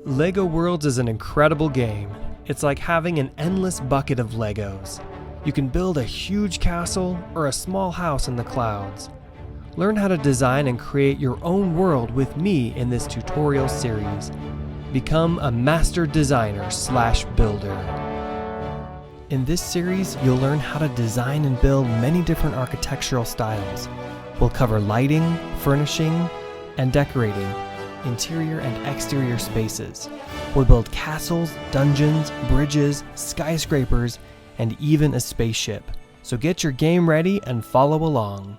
LEGO Worlds is an incredible game. It's like having an endless bucket of Legos. You can build a huge castle or a small house in the clouds. Learn how to design and create your own world with me in this tutorial series. Become a master designer/builder. In this series, you'll learn how to design and build many different architectural styles. We'll cover lighting, furnishing, and decorating, interior and exterior spaces. We'll build castles, dungeons, bridges, skyscrapers, and even a spaceship. So get your game ready and follow along.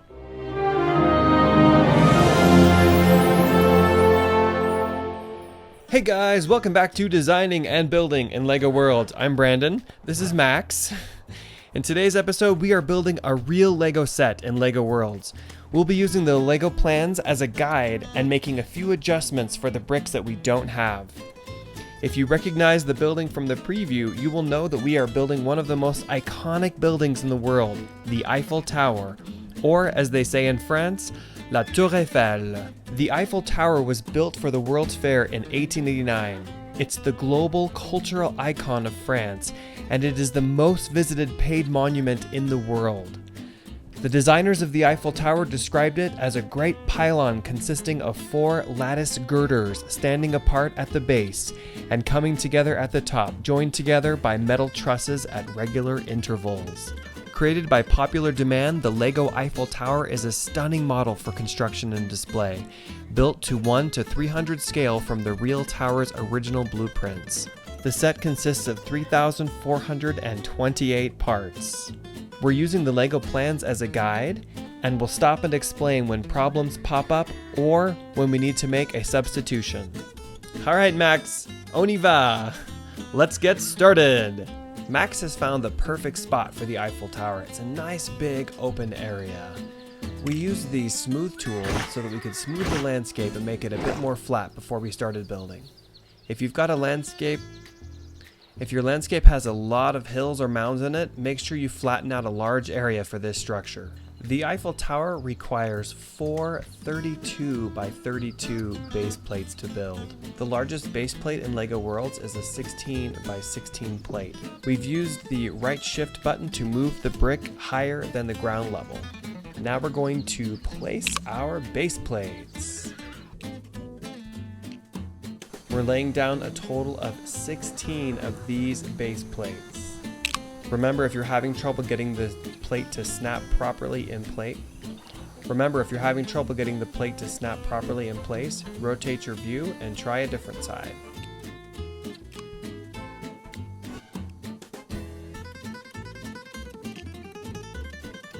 Hey guys, welcome back to Designing and Building in LEGO Worlds. I'm Brandon, this is Max. In today's episode, we are building a real LEGO set in LEGO Worlds. We'll be using the LEGO plans as a guide and making a few adjustments for the bricks that we don't have. If you recognize the building from the preview, you will know that we are building one of the most iconic buildings in the world, the Eiffel Tower, or as they say in France, la Tour Eiffel. The Eiffel Tower was built for the World's Fair in 1889. It's the global cultural icon of France, and it is the most visited paid monument in the world. The designers of the Eiffel Tower described it as a great pylon consisting of 4 lattice girders standing apart at the base and coming together at the top, joined together by metal trusses at regular intervals. Created by popular demand, the LEGO Eiffel Tower is a stunning model for construction and display, built to 1:300 scale from the real tower's original blueprints. The set consists of 3,428 parts. We're using the LEGO plans as a guide, and we'll stop and explain when problems pop up or when we need to make a substitution. Alright Max, on y va! Let's get started! Max has found the perfect spot for the Eiffel Tower. It's a nice big open area. We used the smooth tool so that we could smooth the landscape and make it a bit more flat before we started building. If your landscape has a lot of hills or mounds in it, make sure you flatten out a large area for this structure. The Eiffel Tower requires 4 32 by 32 base plates to build. The largest base plate in LEGO Worlds is a 16 by 16 plate. We've used the right shift button to move the brick higher than the ground level. Now we're going to place our base plates. We're laying down a total of 16 of these base plates. Remember, if you're having trouble getting the plate to snap properly in place, rotate your view and try a different side.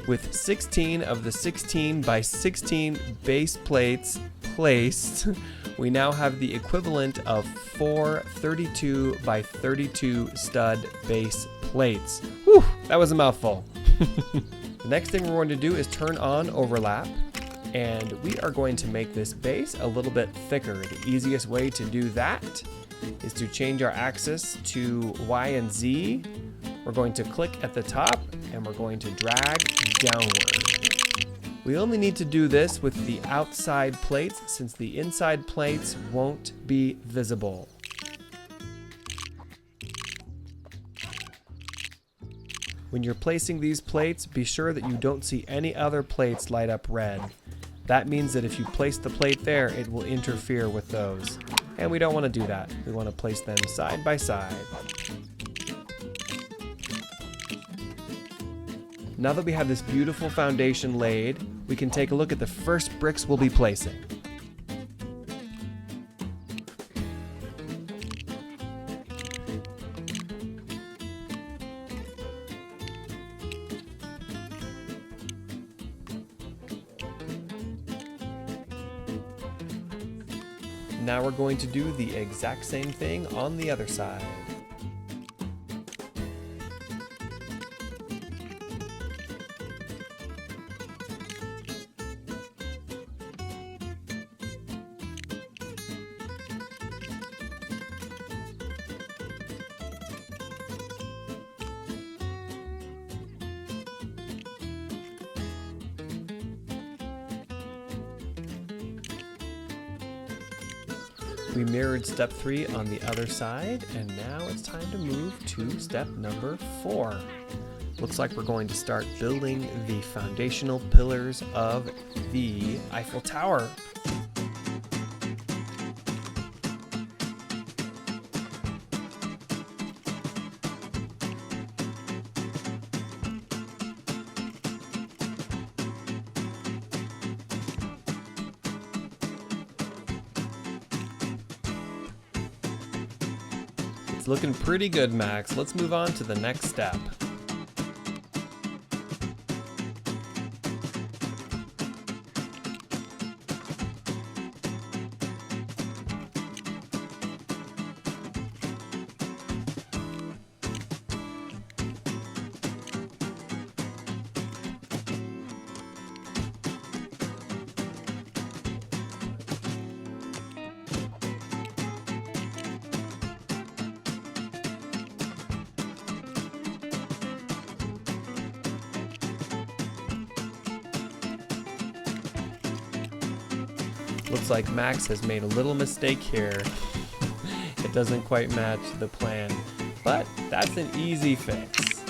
With 16 of the 16 by 16 base plates placed, we now have the equivalent of 4 32 by 32 stud base plates. Whew, that was a mouthful. The next thing we're going to do is turn on overlap, and we are going to make this base a little bit thicker. The easiest way to do that is to change our axis to Y and Z. We're going to click at the top and we're going to drag downward. We only need to do this with the outside plates since the inside plates won't be visible. When you're placing these plates, be sure that you don't see any other plates light up red. That means that if you place the plate there, it will interfere with those. And we don't want to do that. We want to place them side by side. Now that we have this beautiful foundation laid, we can take a look at the first bricks we'll be placing. Now we're going to do the exact same thing on the other side. We mirrored step 3 on the other side, and now it's time to move to step number 4. Looks like we're going to start building the foundational pillars of the Eiffel Tower. It's looking pretty good, Max. Let's move on to the next step. Looks like Max has made a little mistake here. It doesn't quite match the plan, but that's an easy fix.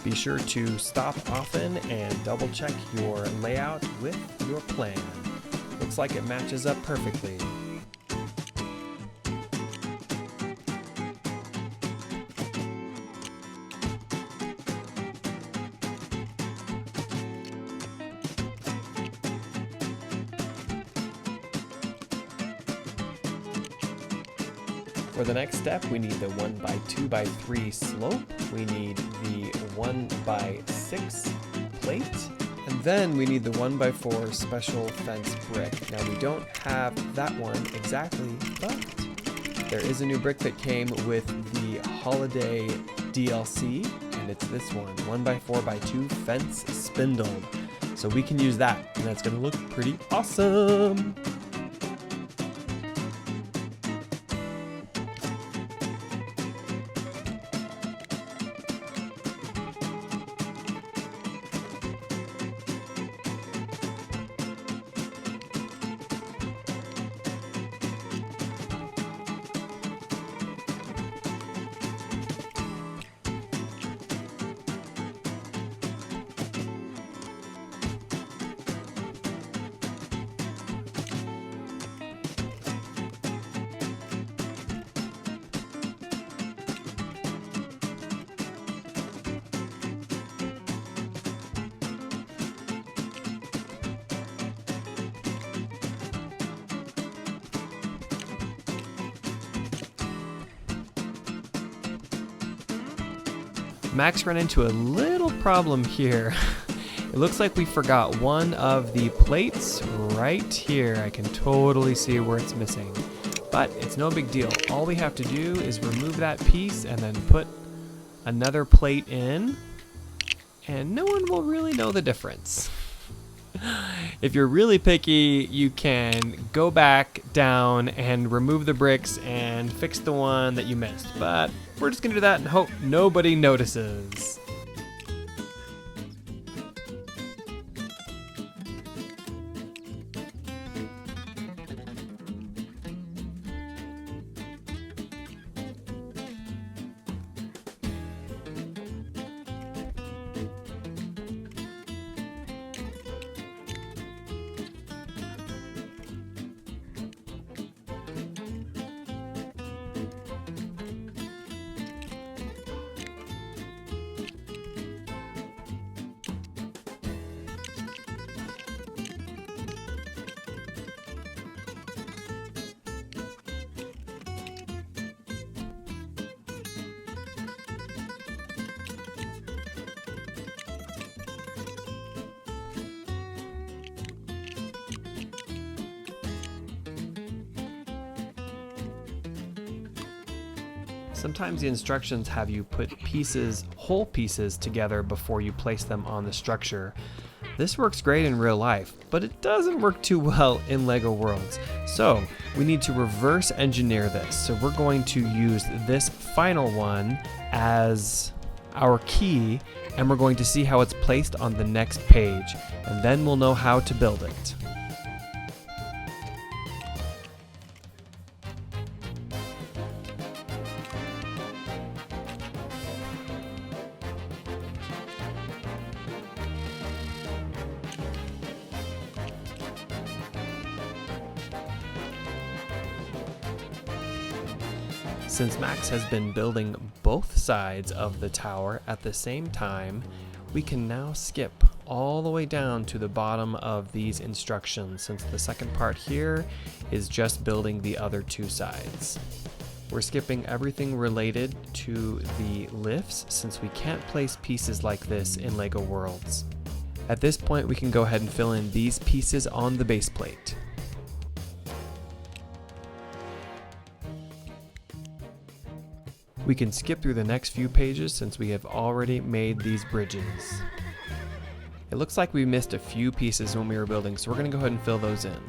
Be sure to stop often and double check your layout with your plan. Looks like it matches up perfectly. For the next step, we need the 1x2x3 slope, we need the 1x6 plate, and then we need the 1x4 special fence brick. Now we don't have that one exactly, but there is a new brick that came with the holiday DLC, and it's this one, 1x4x2 fence spindled. So we can use that, and that's gonna look pretty awesome. Max ran into a little problem here. It looks like we forgot one of the plates right here. I can totally see where it's missing, but it's no big deal. All we have to do is remove that piece and then put another plate in, and no one will really know the difference. If you're really picky, you can go back down and remove the bricks and fix the one that you missed, but we're just gonna do that and hope nobody notices. Sometimes the instructions have you put whole pieces together before you place them on the structure. This works great in real life, but it doesn't work too well in LEGO Worlds. So we need to reverse engineer this. So we're going to use this final one as our key, and we're going to see how it's placed on the next page, and then we'll know how to build it. Since Max has been building both sides of the tower at the same time, we can now skip all the way down to the bottom of these instructions, since the second part here is just building the other two sides. We're skipping everything related to the lifts, since we can't place pieces like this in LEGO Worlds. At this point, we can go ahead and fill in these pieces on the base plate. We can skip through the next few pages since we have already made these bridges. It looks like we missed a few pieces when we were building, so we're going to go ahead and fill those in.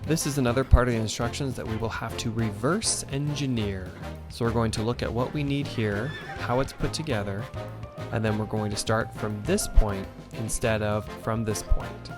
This is another part of the instructions that we will have to reverse engineer. So we're going to look at what we need here, how it's put together, and then we're going to start from this point instead of from this point.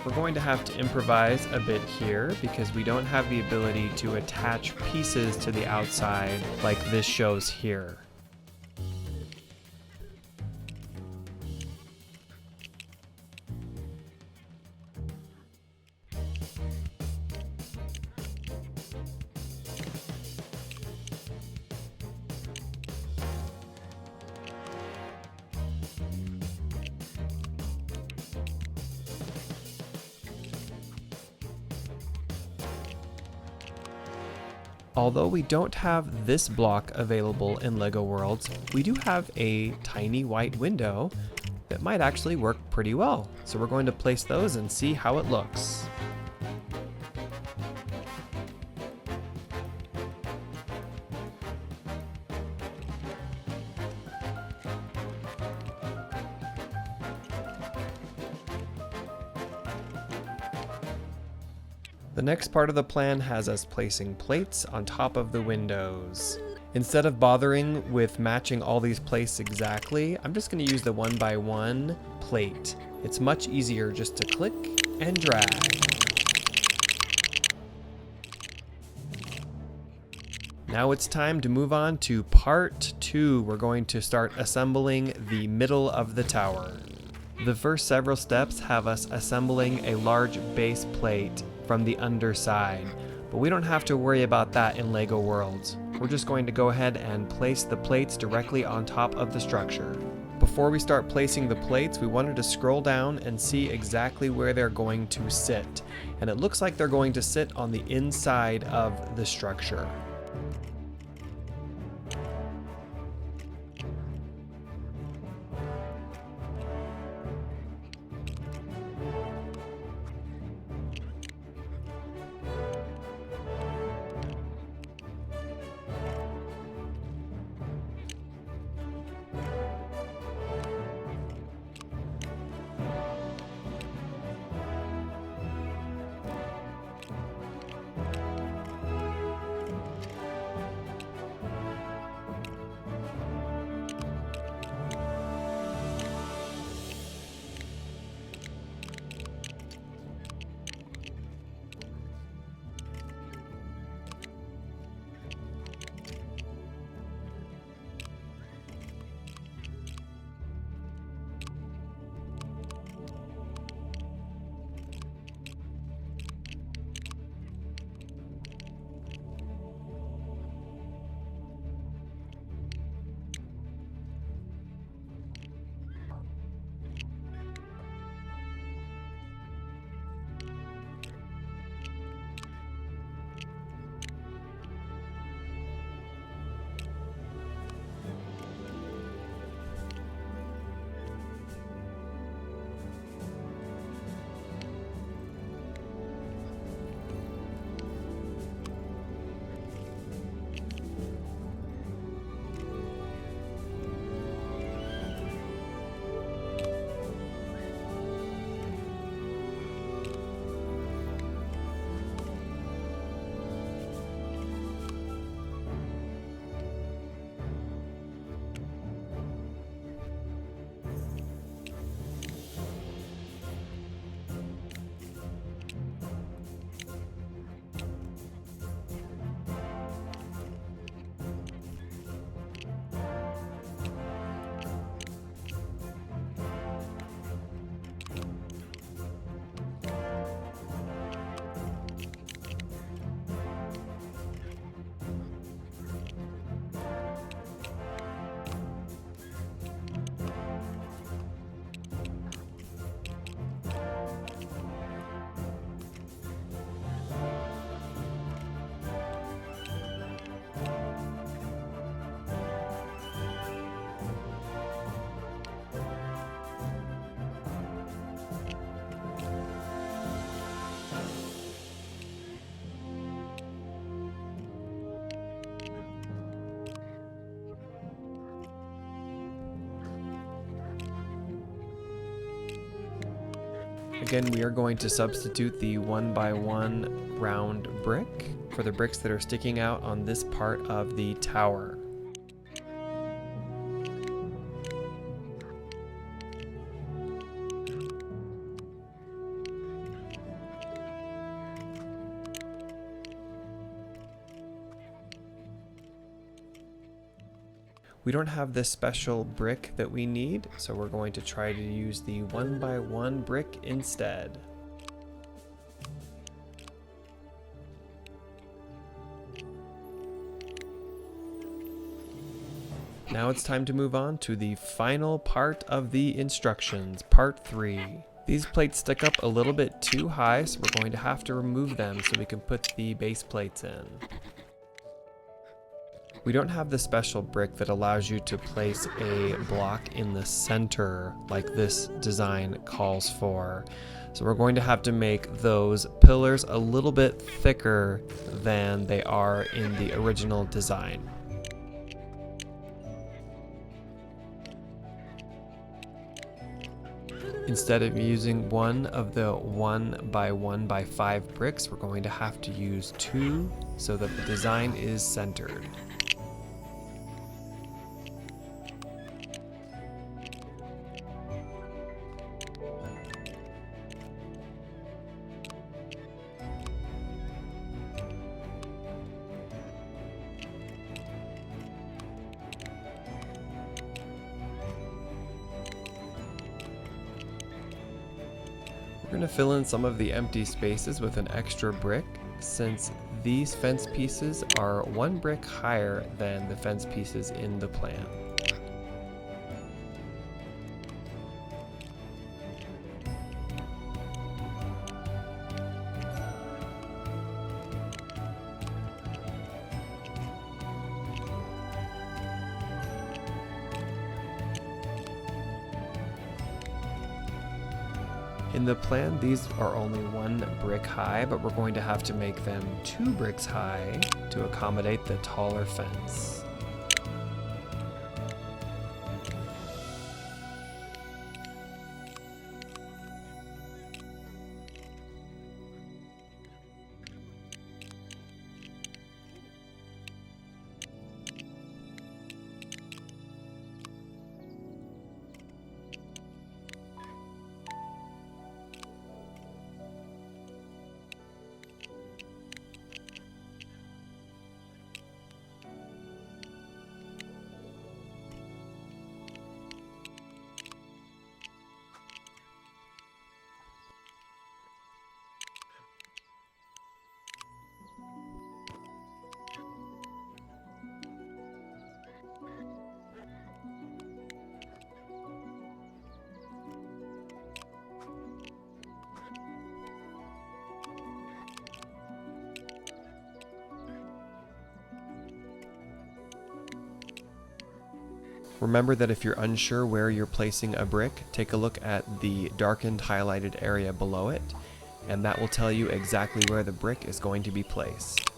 We're going to have to improvise a bit here because we don't have the ability to attach pieces to the outside like this shows here. Although we don't have this block available in LEGO Worlds, we do have a tiny white window that might actually work pretty well. So we're going to place those and see how it looks. The next part of the plan has us placing plates on top of the windows. Instead of bothering with matching all these plates exactly, I'm just going to use the 1x1 plate. It's much easier just to click and drag. Now it's time to move on to part 2. We're going to start assembling the middle of the tower. The first several steps have us assembling a large base plate from the underside, but we don't have to worry about that in LEGO Worlds. We're just going to go ahead and place the plates directly on top of the structure. Before we start placing the plates, we wanted to scroll down and see exactly where they're going to sit, and it looks like they're going to sit on the inside of the structure. Again, we are going to substitute the 1x1 round brick for the bricks that are sticking out on this part of the tower. We don't have this special brick that we need, so we're going to try to use the 1x1 brick instead. Now it's time to move on to the final part of the instructions, part 3. These plates stick up a little bit too high, so we're going to have to remove them so we can put the base plates in. We don't have the special brick that allows you to place a block in the center like this design calls for. So we're going to have to make those pillars a little bit thicker than they are in the original design. Instead of using one of the 1x1x5 bricks, we're going to have to use 2 so that the design is centered. We're going to fill in some of the empty spaces with an extra brick, since these fence pieces are 1 brick higher than the fence pieces in the plan. In the plan, these are only 1 brick high, but we're going to have to make them 2 bricks high to accommodate the taller fence. Remember that if you're unsure where you're placing a brick, take a look at the darkened highlighted area below it, and that will tell you exactly where the brick is going to be placed.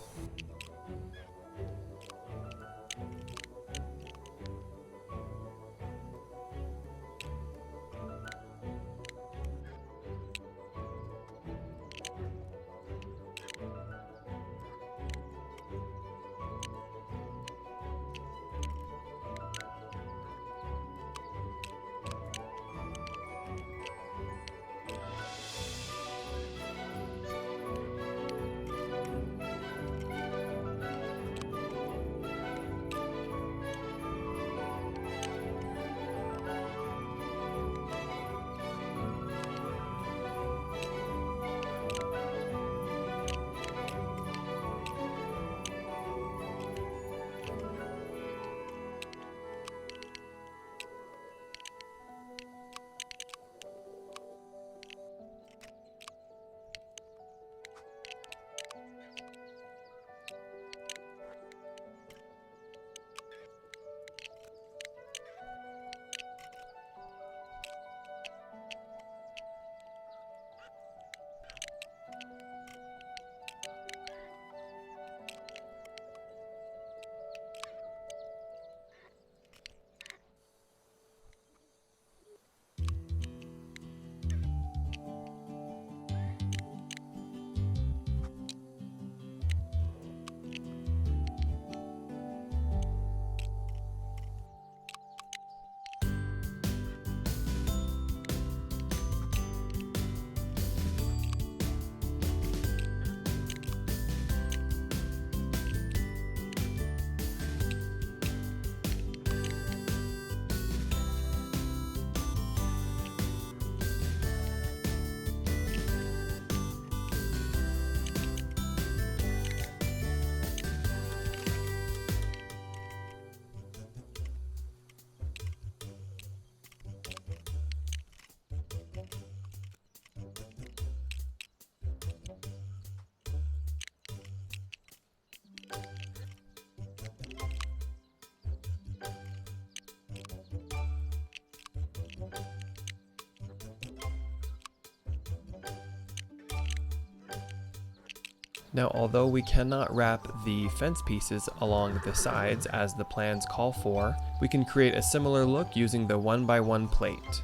Now, although we cannot wrap the fence pieces along the sides as the plans call for, we can create a similar look using the 1x1 plate.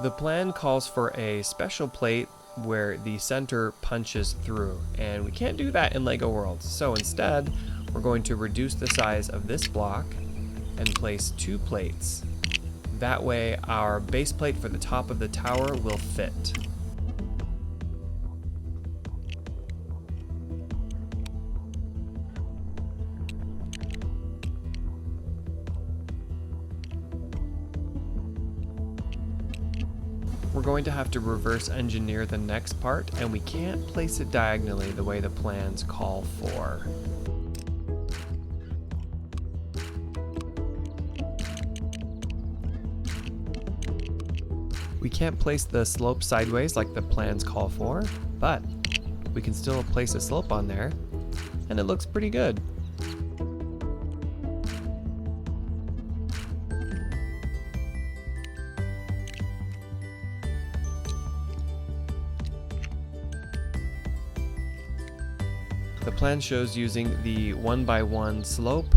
The plan calls for a special plate where the center punches through, and we can't do that in LEGO World. So instead, we're going to reduce the size of this block and place 2 plates. That way, our base plate for the top of the tower will fit. We're going to have to reverse engineer the next part, and we can't place it diagonally the way the plans call for. We can't place the slope sideways like the plans call for, but we can still place a slope on there, and it looks pretty good. The plan shows using the 1x1 slope,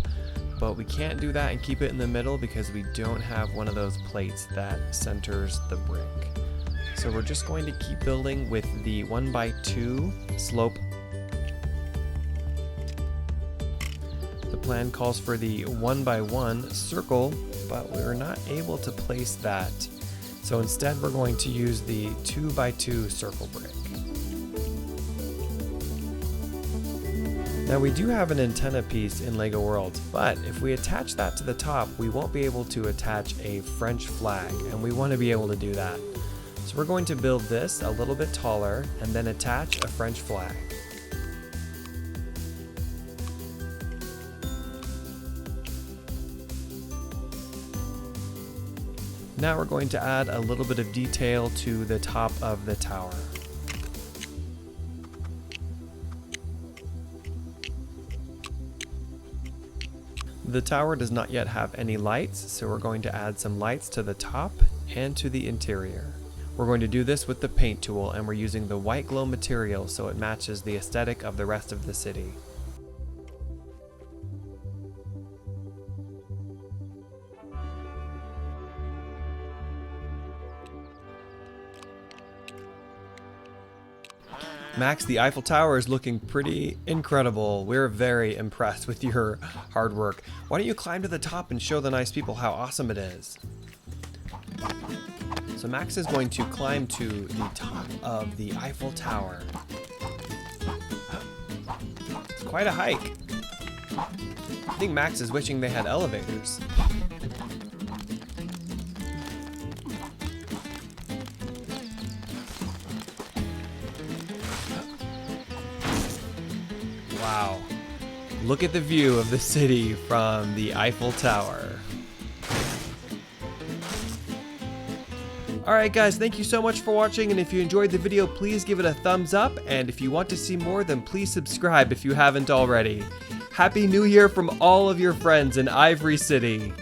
but we can't do that and keep it in the middle because we don't have one of those plates that centers the brick. So we're just going to keep building with the 1x2 slope. The plan calls for the 1x1 circle, but we're not able to place that. So instead we're going to use the 2x2 circle brick. Now we do have an antenna piece in LEGO World, but if we attach that to the top, we won't be able to attach a French flag, and we want to be able to do that. So we're going to build this a little bit taller and then attach a French flag. Now we're going to add a little bit of detail to the top of the tower. The tower does not yet have any lights, so we're going to add some lights to the top and to the interior. We're going to do this with the paint tool, and we're using the white glow material so it matches the aesthetic of the rest of the city. Max, the Eiffel Tower is looking pretty incredible. We're very impressed with your hard work. Why don't you climb to the top and show the nice people how awesome it is? So Max is going to climb to the top of the Eiffel Tower. It's quite a hike. I think Max is wishing they had elevators. Wow, look at the view of the city from the Eiffel Tower. Alright guys, thank you so much for watching, and if you enjoyed the video, please give it a thumbs up, and if you want to see more, then please subscribe if you haven't already. Happy New Year from all of your friends in Ivory City.